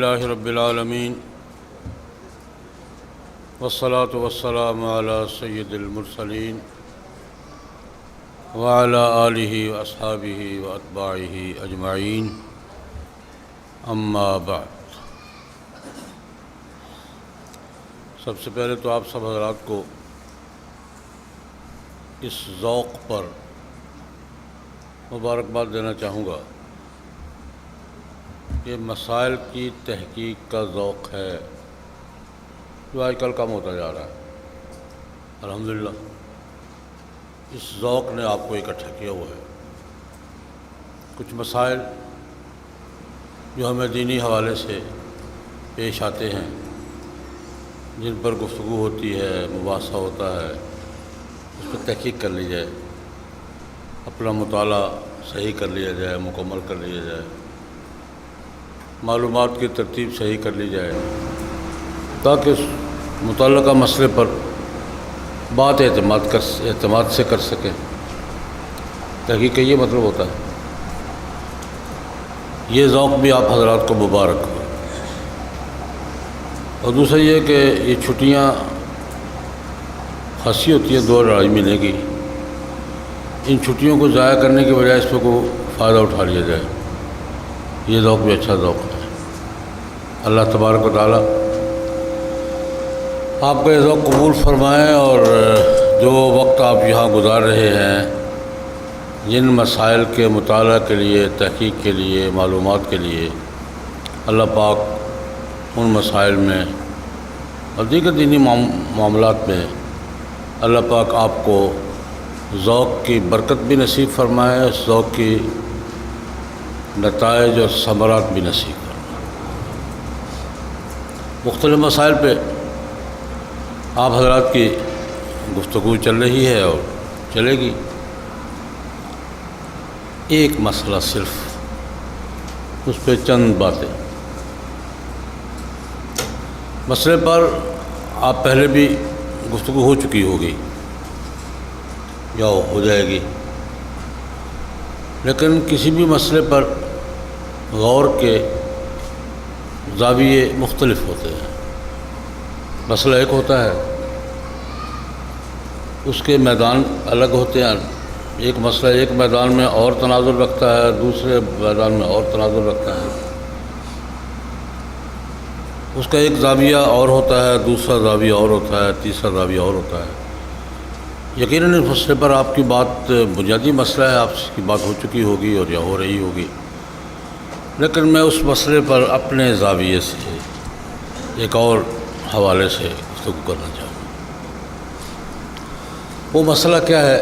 اللہ رب العالمین والصلاة والسلام علی سید المرسلین وعلی آلہ واصحابہ واتباعہ اجمعین اما بعد۔ سب سے پہلے تو آپ سب حضرات کو اس ذوق پر مبارکباد دینا چاہوں گا کہ مسائل کی تحقیق کا ذوق ہے جو آج کل کم ہوتا جا رہا ہے۔ الحمدللہ اس ذوق نے آپ کو اکٹھا کیا ہوا ہے۔ کچھ مسائل جو ہمیں دینی حوالے سے پیش آتے ہیں، جن پر گفتگو ہوتی ہے، مباحثہ ہوتا ہے، اس پر تحقیق کر لی جائے، اپنا مطالعہ صحیح کر لیا جائے، مکمل کر لیا جائے، معلومات کی ترتیب صحیح کر لی جائے، تاکہ اس متعلقہ مسئلے پر بات اعتماد سے کر سکیں۔ تحقیق کا یہ مطلب ہوتا ہے۔ یہ ذوق بھی آپ حضرات کو مبارک ہو۔ اور دوسرا یہ کہ یہ چھٹیاں خاصی ہوتی ہیں، 2 اڑائی مہینے کی، ان چھٹیوں کو ضائع کرنے کے بجائے اس پہ کوئی فائدہ اٹھا لیا جائے۔ یہ ذوق بھی اچھا ذوق ہے۔ اللہ تبارک و تعالیٰ آپ کا یہ ذوق قبول فرمائیں، اور جو وقت آپ یہاں گزار رہے ہیں، جن مسائل کے مطالعہ کے لیے، تحقیق کے لیے، معلومات کے لیے، اللہ پاک ان مسائل میں اور دیگر دینی معاملات میں اللہ پاک آپ کو ذوق کی برکت بھی نصیب فرمائے، اس ذوق کی نتائج اور ثمرات بھی نصیب فرمائے۔ مختلف مسائل پہ آپ حضرات کی گفتگو چل رہی ہے اور چلے گی۔ ایک مسئلہ صرف، اس پہ چند باتیں۔ مسئلے پر آپ پہلے بھی گفتگو ہو چکی ہوگی یا ہو جائے گی، لیکن کسی بھی مسئلے پر غور کے زاویے مختلف ہوتے ہیں۔ مسئلہ ایک ہوتا ہے، اس کے میدان الگ ہوتے ہیں۔ ایک مسئلہ ایک میدان میں اور تناظر رکھتا ہے، دوسرے میدان میں اور تناظر رکھتا ہے۔ اس کا ایک زاویہ اور ہوتا ہے، دوسرا زاویہ اور ہوتا ہے، تیسرا زاویہ اور ہوتا ہے۔ یقیناً اس مسئلے پر آپ کی بات، بنیادی مسئلہ ہے، آپ کی بات ہو چکی ہوگی اور یا ہو رہی ہوگی، لیکن میں اس مسئلے پر اپنے زاویے سے ایک اور حوالے سے گفتگو کرنا چاہوں گا۔ وہ مسئلہ کیا ہے؟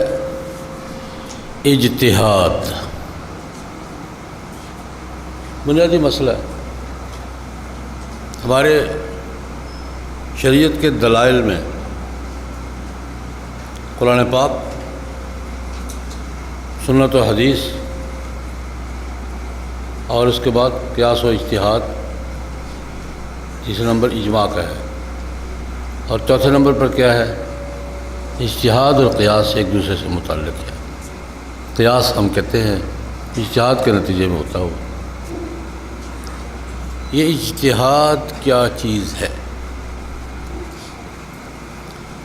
اجتہاد۔ بنیادی مسئلہ ہے۔ ہمارے شریعت کے دلائل میں قرآن پاک، سنت و حدیث، اور اس کے بعد قیاس و اجتہاد، تیسرے نمبر اجماع کا ہے، اور چوتھے نمبر پر کیا ہے؟ اجتہاد اور قیاس ایک دوسرے سے متعلق ہے۔ قیاس ہم کہتے ہیں اجتہاد کے نتیجے میں ہوتا ہو۔ یہ اجتہاد کیا چیز ہے؟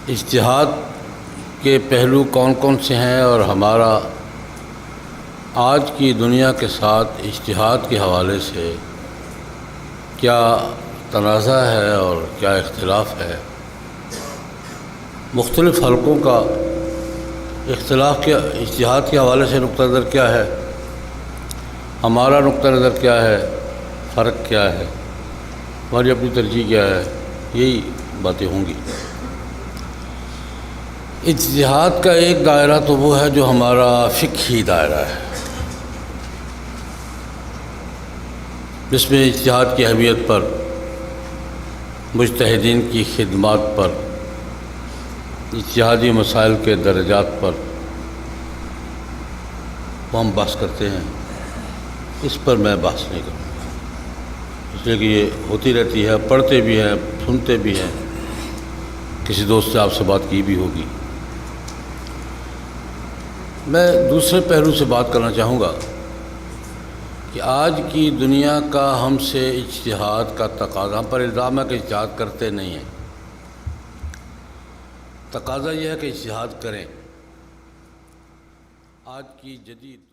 اجتہاد کے پہلو کون کون سے ہیں، اور ہمارا آج کی دنیا کے ساتھ اجتہاد کے حوالے سے کیا تنازع ہے اور کیا اختلاف ہے؟ مختلف حلقوں کا اختلاف کے اجتہاد کے حوالے سے نقطہ نظر کیا ہے، ہمارا نقطہ نظر کیا ہے، فرق کیا ہے، ہماری اپنی ترجیح کیا ہے، یہی باتیں ہوں گی۔ اجتہاد کا ایک دائرہ تو وہ ہے جو ہمارا فقہی دائرہ ہے، جس میں اجتہاد کی اہمیت پر، مجتہدین کی خدمات پر، اجتہادی مسائل کے درجات پر وہ ہم بحث کرتے ہیں۔ اس پر میں بحث نہیں کروں گا، اس لیے کہ یہ ہوتی رہتی ہے، پڑھتے بھی ہیں، سنتے بھی ہیں، کسی دوست سے آپ سے بات کی بھی ہوگی۔ میں دوسرے پہلو سے بات کرنا چاہوں گا کہ آج کی دنیا کا ہم سے اجتہاد کا تقاضا، ہم پر الزام ہے کہ اجتہاد کرتے نہیں ہیں، تقاضا یہ ہے کہ اجتہاد کریں۔ آج کی جدید